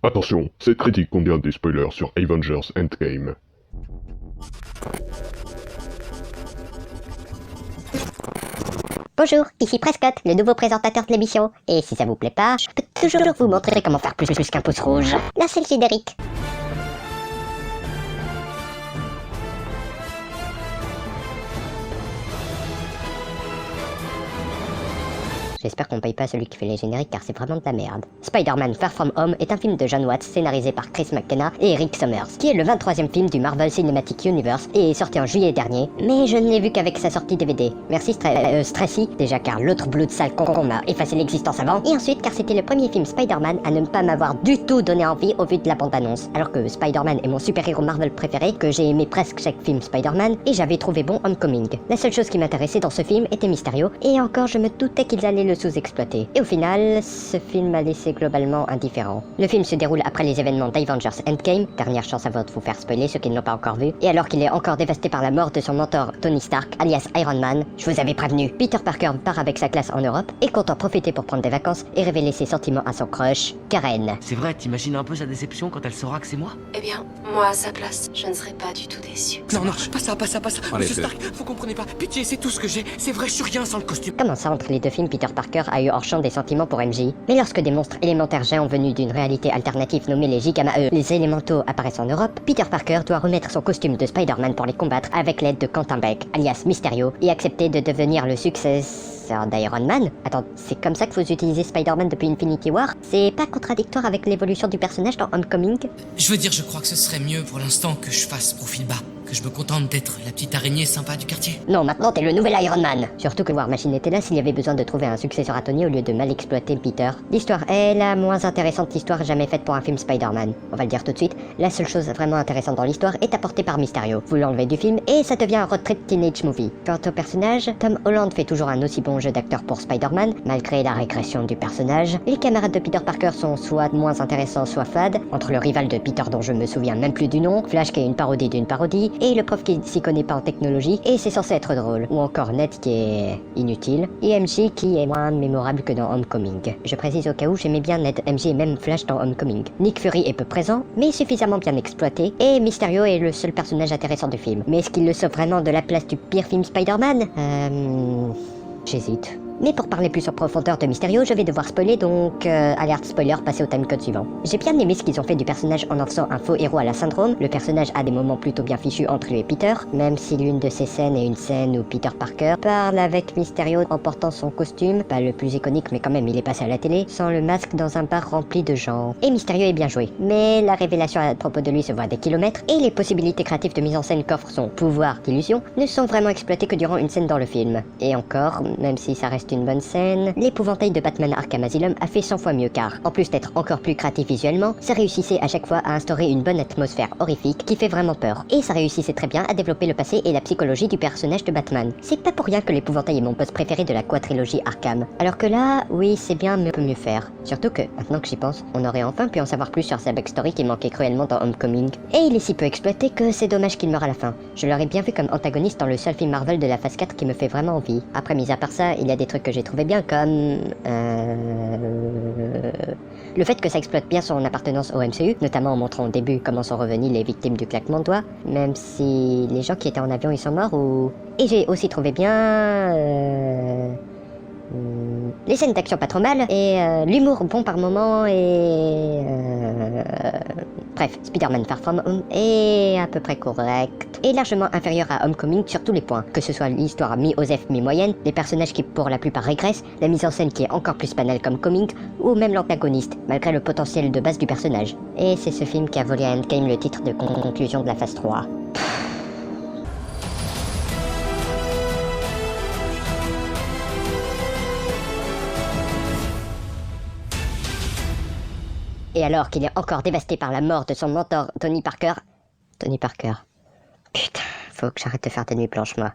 Attention, cette critique contient des spoilers sur Avengers Endgame. Bonjour, ici Prescott, le nouveau présentateur de l'émission. Et si ça vous plaît pas, je peux toujours vous montrer comment faire plus qu'un pouce rouge. Là, c'est le générique. J'espère qu'on paye pas celui qui fait les génériques car c'est vraiment de la merde. Spider-Man Far From Home est un film de John Watts scénarisé par Chris McKenna et Eric Summers, qui est le 23e film du Marvel Cinematic Universe et est sorti en juillet dernier, mais je ne l'ai vu qu'avec sa sortie DVD. Merci Stressy, déjà car l'autre bleu de sale con m'a effacé l'existence avant, et ensuite car c'était le premier film Spider-Man à ne pas m'avoir du tout donné envie au vu de la bande-annonce, alors que Spider-Man est mon super-héros Marvel préféré, que j'ai aimé presque chaque film Spider-Man, et j'avais trouvé bon Homecoming. La seule chose qui m'intéressait dans ce film était Mysterio, et encore je me doutais qu'ils allaient le sous-exploité. Et au final, ce film m'a laissé globalement indifférent. Le film se déroule après les événements d'Avengers Endgame, dernière chance avant de vous faire spoiler ceux qui ne l'ont pas encore vu, et alors qu'il est encore dévasté par la mort de son mentor Tony Stark, alias Iron Man, je vous avais prévenu, Peter Parker part avec sa classe en Europe, et compte en profiter pour prendre des vacances et révéler ses sentiments à son crush, Karen. C'est vrai, t'imagines un peu sa déception quand elle saura que c'est moi? Eh bien, moi à sa place, je ne serais pas du tout déçue. Non, pas ça. Allez, Monsieur Stark, vous comprenez pas. Pitié, c'est tout ce que j'ai. C'est vrai, je suis rien sans le costume. Comment ça, entre les deux films, Peter Parker a eu hors champ des sentiments pour MJ? Mais lorsque des monstres élémentaires géants venus d'une réalité alternative nommée les Gigamaeux, les élémentaux apparaissent en Europe, Peter Parker doit remettre son costume de Spider-Man pour les combattre avec l'aide de Quentin Beck, alias Mysterio, et accepter de devenir le successeur d'Iron Man. Attends, c'est comme ça que vous utilisez Spider-Man depuis Infinity War? C'est pas contradictoire avec l'évolution du personnage dans Homecoming? Je veux dire, je crois que ce serait mieux pour l'instant que je fasse profil bas, que je me contente d'être la petite araignée sympa du quartier. Non, maintenant t'es le nouvel Iron Man. Surtout que War Machine était là s'il y avait besoin de trouver un successeur à Tony au lieu de mal exploiter Peter. L'histoire est la moins intéressante histoire jamais faite pour un film Spider-Man. On va le dire tout de suite, la seule chose vraiment intéressante dans l'histoire est apportée par Mysterio. Vous l'enlevez du film et ça devient un road trip teenage movie. Quant au personnage, Tom Holland fait toujours un aussi bon jeu d'acteur pour Spider-Man, malgré la régression du personnage. Les camarades de Peter Parker sont soit moins intéressants, soit fades, entre le rival de Peter dont je me souviens même plus du nom, Flash qui est une parodie d'une parodie, et le prof qui s'y connaît pas en technologie, et c'est censé être drôle. Ou encore Ned qui est inutile, et MJ qui est moins mémorable que dans Homecoming. Je précise au cas où j'aimais bien Ned, MJ et même Flash dans Homecoming. Nick Fury est peu présent, mais suffisamment bien exploité, et Mysterio est le seul personnage intéressant du film. Mais est-ce qu'il le sauve vraiment de la place du pire film Spider-Man? J'hésite. Mais pour parler plus en profondeur de Mysterio, je vais devoir spoiler, donc alerte spoiler, passer au timecode suivant. J'ai bien aimé ce qu'ils ont fait du personnage en faisant un faux héros à la Syndrome. Le personnage a des moments plutôt bien fichus entre lui et Peter, même si l'une de ces scènes est une scène où Peter Parker parle avec Mysterio en portant son costume, pas le plus iconique mais quand même il est passé à la télé, sans le masque dans un bar rempli de gens. Et Mysterio est bien joué, mais la révélation à propos de lui se voit à des kilomètres, et les possibilités créatives de mise en scène qu'offre son pouvoir d'illusion ne sont vraiment exploitées que durant une scène dans le film. Et encore, même si ça reste une bonne scène, l'épouvantail de Batman Arkham Asylum a fait 100 fois mieux car, en plus d'être encore plus créatif visuellement, ça réussissait à chaque fois à instaurer une bonne atmosphère horrifique qui fait vraiment peur. Et ça réussissait très bien à développer le passé et la psychologie du personnage de Batman. C'est pas pour rien que l'épouvantail est mon boss préféré de la quadrilogie Arkham. Alors que là, oui, c'est bien, mais on peut mieux faire. Surtout que, maintenant que j'y pense, on aurait enfin pu en savoir plus sur sa backstory qui manquait cruellement dans Homecoming. Et il est si peu exploité que c'est dommage qu'il meure à la fin. Je l'aurais bien vu comme antagoniste dans le seul film Marvel de la phase 4 qui me fait vraiment envie. Après, mis à part ça, il y a des trucs que j'ai trouvé bien comme... le fait que ça exploite bien son appartenance au MCU, notamment en montrant au début comment sont revenus les victimes du claquement de doigts, même si les gens qui étaient en avion ils sont morts ou... Et j'ai aussi trouvé bien... les scènes d'action pas trop mal, et l'humour bon par moment, et... Bref, Spider-Man Far From Home est à peu près correct, et largement inférieur à Homecoming sur tous les points, que ce soit l'histoire mi-osef, mi-moyenne, les personnages qui pour la plupart régressent, la mise en scène qui est encore plus banale comme Homecoming, ou même l'antagoniste, malgré le potentiel de base du personnage. Et c'est ce film qui a volé à Endgame le titre de conclusion de la phase 3. Et alors qu'il est encore dévasté par la mort de son mentor Tony Parker... Putain, faut que j'arrête de faire des nuits blanches, moi.